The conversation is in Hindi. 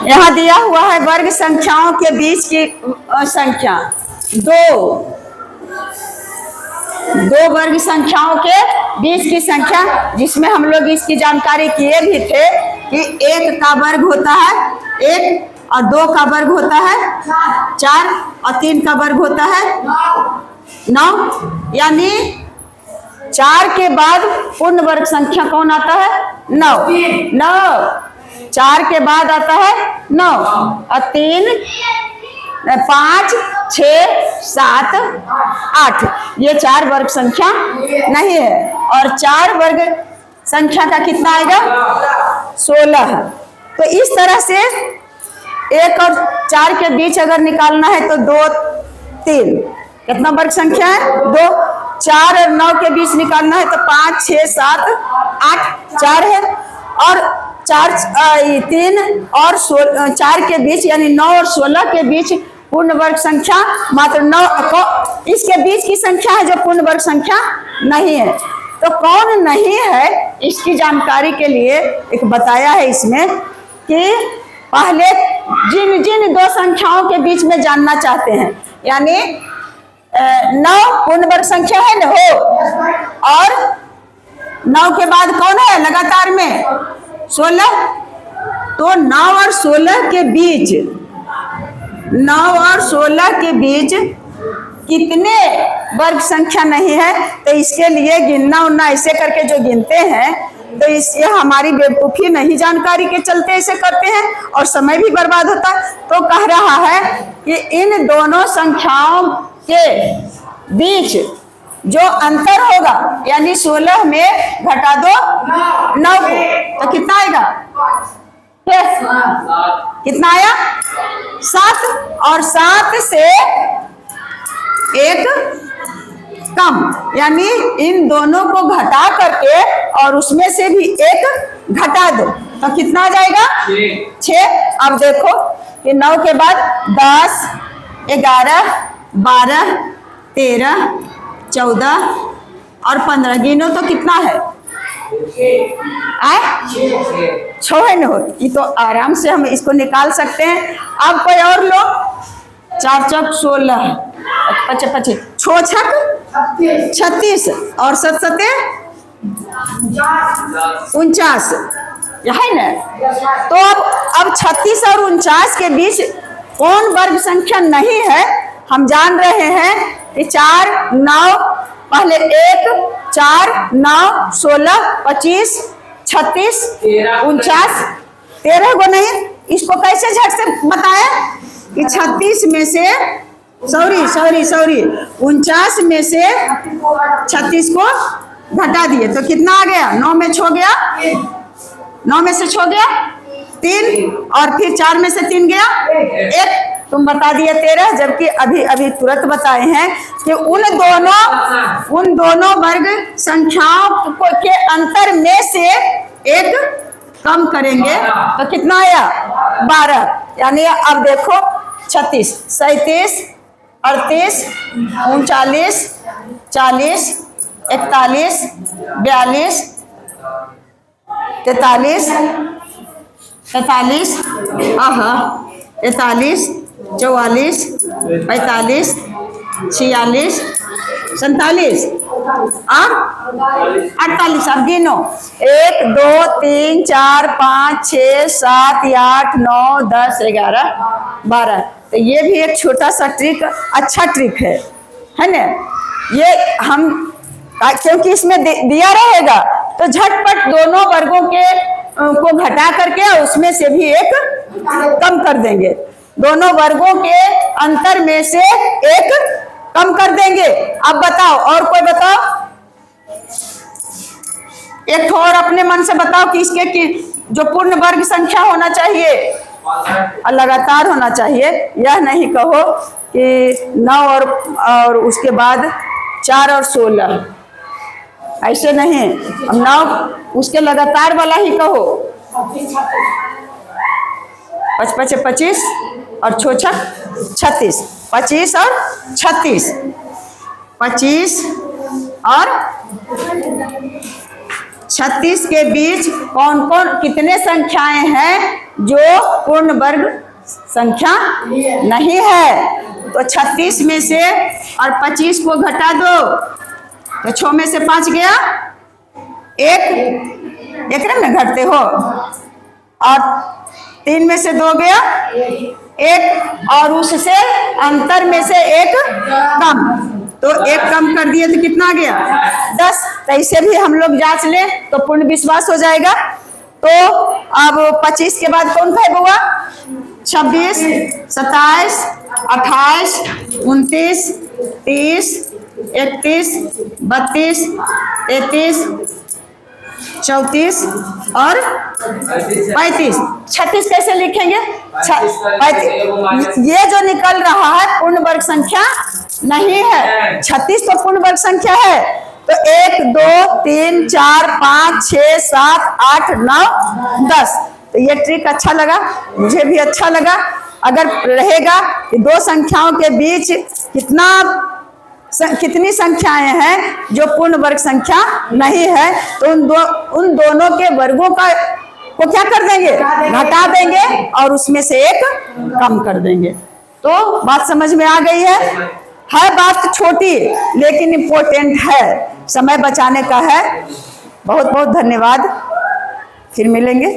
यहाँ दिया हुआ है वर्ग संख्याओं के बीच की संख्या। दो वर्ग संख्याओं के बीच की संख्या, जिसमें हम लोग इसकी जानकारी किए भी थे कि 1 का वर्ग होता है 1, और 2 का वर्ग होता है 4, और 3 का वर्ग होता है 9। यानी 4 के बाद पूर्ण वर्ग संख्या कौन आता है? 9। 4 के बाद आता है 9, और 3, 5, 6, 7, 8, ये 4 वर्ग संख्या नहीं है। और 4 वर्ग संख्या का कितना आएगा? 16। तो इस तरह से 1 और 4 के बीच अगर निकालना है तो 2, 3, कितना वर्ग संख्या है? 2। 4 और 9 के बीच निकालना है तो 5, 6, 7, 8, 4 है। और 3 और 4 के बीच यानी 9 और 16 के बीच पूर्ण वर्ग संख्या मात्र 9। इसके बीच की संख्या है जो पूर्ण वर्ग संख्या नहीं है। तो कौन नहीं है इसकी जानकारी के लिए एक बताया है इसमें कि पहले जिन 2 संख्याओं के बीच में जानना चाहते हैं, यानी 9 पूर्ण वर्ग संख्या है ना हो, और 9 के बाद कौन है लगातार में? 16। तो 9 और 16 के बीच, 9 और 16 के बीच कितने वर्ग संख्या नहीं है? तो इसके लिए गिनना उन्ना ऐसे करके जो गिनते हैं, तो इससे हमारी बेवकूफ़ी नहीं जानकारी के चलते ऐसे करते हैं और समय भी बर्बाद होता है। तो कह रहा है कि इन दोनों संख्याओं के बीच जो अंतर होगा, यानी 16 में घटा दो 9 को, तो कितना आएगा? कितना आया? 7। और 7 से 1 कम, यानी इन दोनों को घटा करके और उसमें से भी 1 घटा दो, तो कितना आ जाएगा? 6। अब देखो कि 9 के बाद 10, 11, 12, 13, 14 और 15 गिनो तो कितना है? 6 है न हो। ये तो आराम से हम इसको निकाल सकते हैं। अब कोई और लोग 4 चौक 16, 25, 6 छक 36 और 7 सते 49, है ना? तो अब 36 और 49 के बीच कौन वर्ग संख्या नहीं है? हम जान रहे हैं कि 4, 9, पहले 1, 4, 9, 16, 25, 36, 49, 13 को नहीं। इसको कैसे झट से बताएं कि 36 में से सॉरी 49 में से 36 को घटा दिए तो कितना आ गया? 9 में छो गया, 9 में से छो गया 3, और फिर 4 में से 3 गया 1। तुम बता दिए 13, जबकि अभी तुरंत बताए हैं कि उन दोनों वर्ग संख्याओं के अंतर में से 1 कम करेंगे तो कितना आया? 12। यानी अब देखो 36, 37, 38, 39, 40, 41, 42, 43, 44, 44, 44, 45, 46, 47 और 48। अब गिनो 1, 2, 3, 4, 5, 6, 7, 8, 9, 10, 11, 12। तो ये भी एक छोटा सा ट्रिक, अच्छा ट्रिक है ना? ये हम क्योंकि इसमें दिया रहेगा तो झटपट दोनों वर्गों के को घटा करके उसमें से भी 1 कम कर देंगे। दोनों वर्गों के अंतर में से 1 कम कर देंगे। अब बताओ, और कोई बताओ, एक और अपने मन से बताओ कि इसके की जो पूर्ण वर्ग संख्या होना चाहिए और लगातार होना चाहिए। यह नहीं कहो कि 9 और उसके बाद 4 और 16, ऐसे नहीं। अब 9 उसके लगातार वाला ही कहो। 5 25 और 6 36, 25 और 36, 25 और 36 के बीच कौन कौन कितने संख्याएं हैं जो पूर्ण वर्ग संख्या नहीं है? तो 36 में से और 25 को घटा दो तो 6 में से 5 गया, एक ना घटते हो, और 3 में से 2 गया, 1, और उससे अंतर में से 1 कम, तो 1 कम कर दिए तो कितना गया? 10। तो इसे भी हम लोग जांच लें तो पूर्ण विश्वास हो जाएगा। तो अब 25 के बाद कौन था बुआ? 26, 27, 28, 29, 30, 31, 32, 33, 34 और 35। 36 कैसे लिखेंगे? 35 ये जो निकल रहा है पूर्ण वर्ग संख्या नहीं है। 36 तो पूर्ण वर्ग संख्या है। तो 1, 2, 3, 4, 5, 6, 7, 8, 9, 10। तो ये ट्रिक अच्छा लगा, मुझे भी अच्छा लगा। अगर रहेगा कि दो संख्याओं के बीच कितनी संख्याएं हैं जो पूर्ण वर्ग संख्या नहीं है, तो उन दोनों के वर्गों को क्या कर देंगे? घटा देंगे और उसमें से 1 कम कर देंगे। तो बात समझ में आ गई है बात छोटी लेकिन इम्पोर्टेंट है, समय बचाने का है। बहुत बहुत धन्यवाद, फिर मिलेंगे।